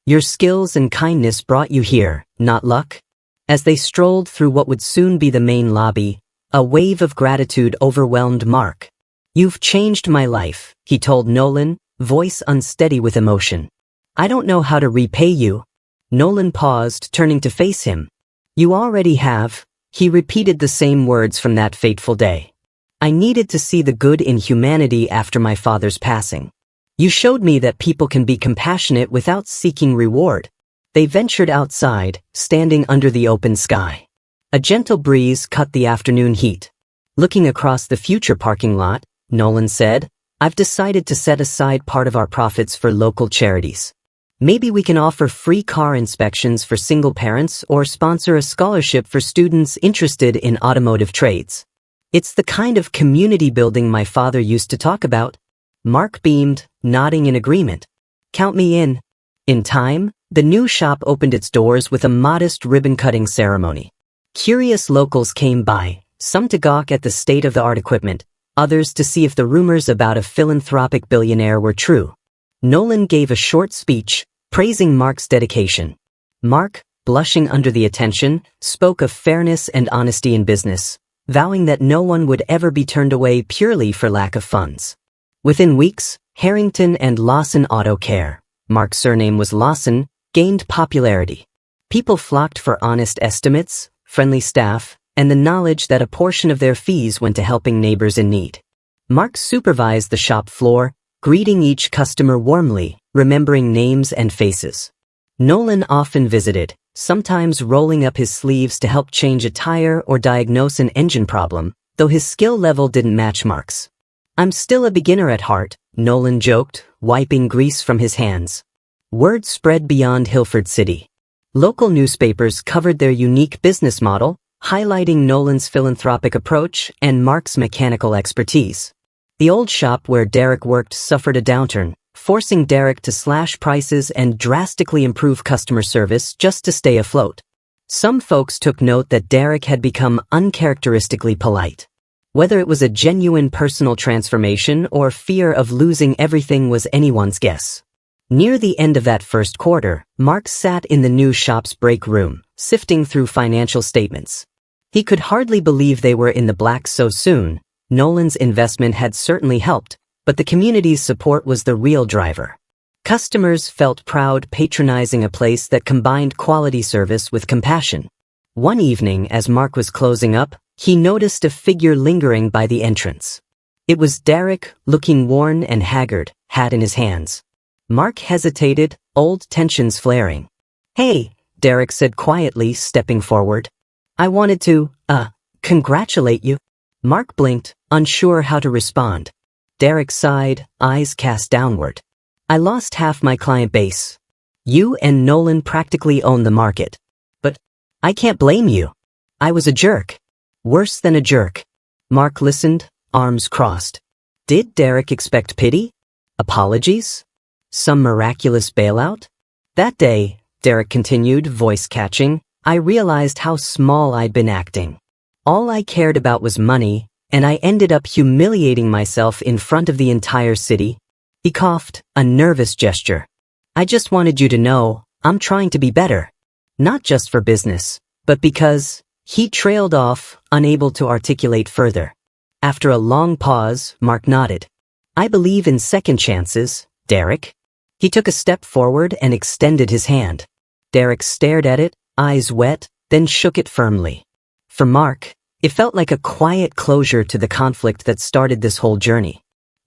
[SPEAKER 1] Your skills and kindness brought you here, not luck. As they strolled through what would soon be the main lobby, a wave of gratitude overwhelmed Mark. You've changed my life, he told Nolan, voice unsteady with emotion. I don't know how to repay you. Nolan paused, turning to face him. You already have, he repeated the same words from that fateful day. I needed to see the good in humanity after my father's passing. You showed me that people can be compassionate without seeking reward. They ventured outside, standing under the open sky. A gentle breeze cut the afternoon heat. Looking across the future parking lot, Nolan said, I've decided to set aside part of our profits for local charities. Maybe we can offer free car inspections for single parents or sponsor a scholarship for students interested in automotive trades. It's the kind of community building my father used to talk about. Mark beamed, nodding in agreement. Count me in. In time, the new shop opened its doors with a modest ribbon-cutting ceremony. Curious locals came by, some to gawk at the state-of-the-art equipment, others to see if the rumors about a philanthropic billionaire were true. Nolan gave a short speech, praising Mark's dedication. Mark, blushing under the attention, spoke of fairness and honesty in business, vowing that no one would ever be turned away purely for lack of funds. Within weeks, Harrington and Lawson Auto Care, Mark's surname was Lawson, gained popularity. People flocked for honest estimates, friendly staff, and the knowledge that a portion of their fees went to helping neighbors in need. Mark supervised the shop floor, greeting each customer warmly, remembering names and faces. Nolan often visited, sometimes rolling up his sleeves to help change a tire or diagnose an engine problem, though his skill level didn't match Mark's. I'm still a beginner at heart, Nolan joked, wiping grease from his hands. Word spread beyond Hilford City. Local newspapers covered their unique business model, highlighting Nolan's philanthropic approach and Mark's mechanical expertise. The old shop where Derek worked suffered a downturn, forcing Derek to slash prices and drastically improve customer service just to stay afloat. Some folks took note that Derek had become uncharacteristically polite. Whether it was a genuine personal transformation or fear of losing everything was anyone's guess. Near the end of that first quarter, Mark sat in the new shop's break room, sifting through financial statements. He could hardly believe they were in the black so soon. Nolan's investment had certainly helped, but the community's support was the real driver. Customers felt proud patronizing a place that combined quality service with compassion. One evening, as Mark was closing up, he noticed a figure lingering by the entrance. It was Derek, looking worn and haggard, hat in his hands. Mark hesitated, old tensions flaring. "Hey," Derek said quietly, stepping forward. "I wanted to, congratulate you." Mark blinked, unsure how to respond. Derek sighed, eyes cast downward. "I lost half my client base. You and Nolan practically own the market. But I can't blame you. I was a jerk. Worse than a jerk." Mark listened, arms crossed. Did Derek expect pity? Apologies? Some miraculous bailout? That day, Derek continued, voice catching, I realized how small I'd been acting. All I cared about was money, and I ended up humiliating myself in front of the entire city. He coughed, a nervous gesture. "I just wanted you to know, I'm trying to be better. Not just for business, but because..." He trailed off, unable to articulate further. After a long pause, Mark nodded. "I believe in second chances, Derek." He took a step forward and extended his hand. Derek stared at it, eyes wet, then shook it firmly. For Mark, it felt like a quiet closure to the conflict that started this whole journey.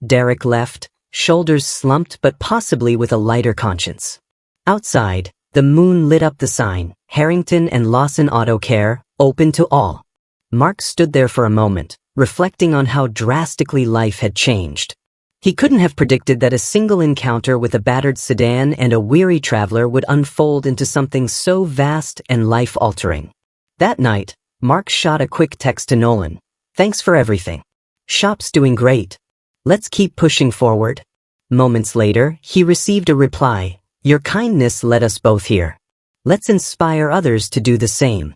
[SPEAKER 1] Derek left, shoulders slumped but possibly with a lighter conscience. Outside, the moon lit up the sign, Harrington and Lawson Auto Care, open to all. Mark stood there for a moment, reflecting on how drastically life had changed. He couldn't have predicted that a single encounter with a battered sedan and a weary traveler would unfold into something so vast and life-altering. That night, Mark shot a quick text to Nolan. "Thanks for everything. Shop's doing great. Let's keep pushing forward." Moments later, he received a reply. "Your kindness led us both here. Let's inspire others to do the same."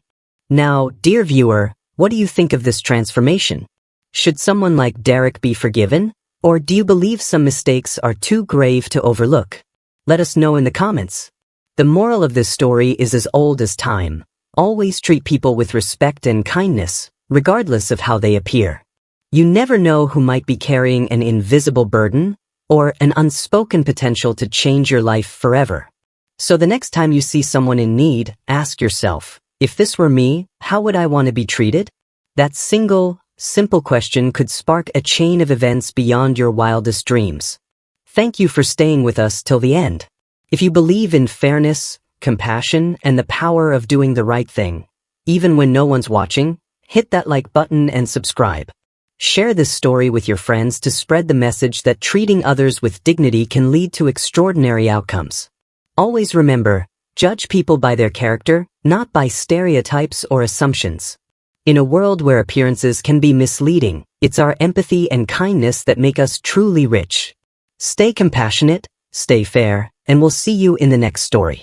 [SPEAKER 1] Now, dear viewer, what do you think of this transformation? Should someone like Derek be forgiven? Or do you believe some mistakes are too grave to overlook? Let us know in the comments. The moral of this story is as old as time. Always treat people with respect and kindness, regardless of how they appear. You never know who might be carrying an invisible burden or an unspoken potential to change your life forever. So the next time you see someone in need, ask yourself, if this were me, how would I want to be treated? That single, simple question could spark a chain of events beyond your wildest dreams. Thank you for staying with us till the end. If you believe in fairness, compassion, and the power of doing the right thing, even when no one's watching, hit that like button and subscribe. Share this story with your friends to spread the message that treating others with dignity can lead to extraordinary outcomes. Always remember, judge people by their character, not by stereotypes or assumptions. In a world where appearances can be misleading, it's our empathy and kindness that make us truly rich. Stay compassionate, stay fair, and we'll see you in the next story.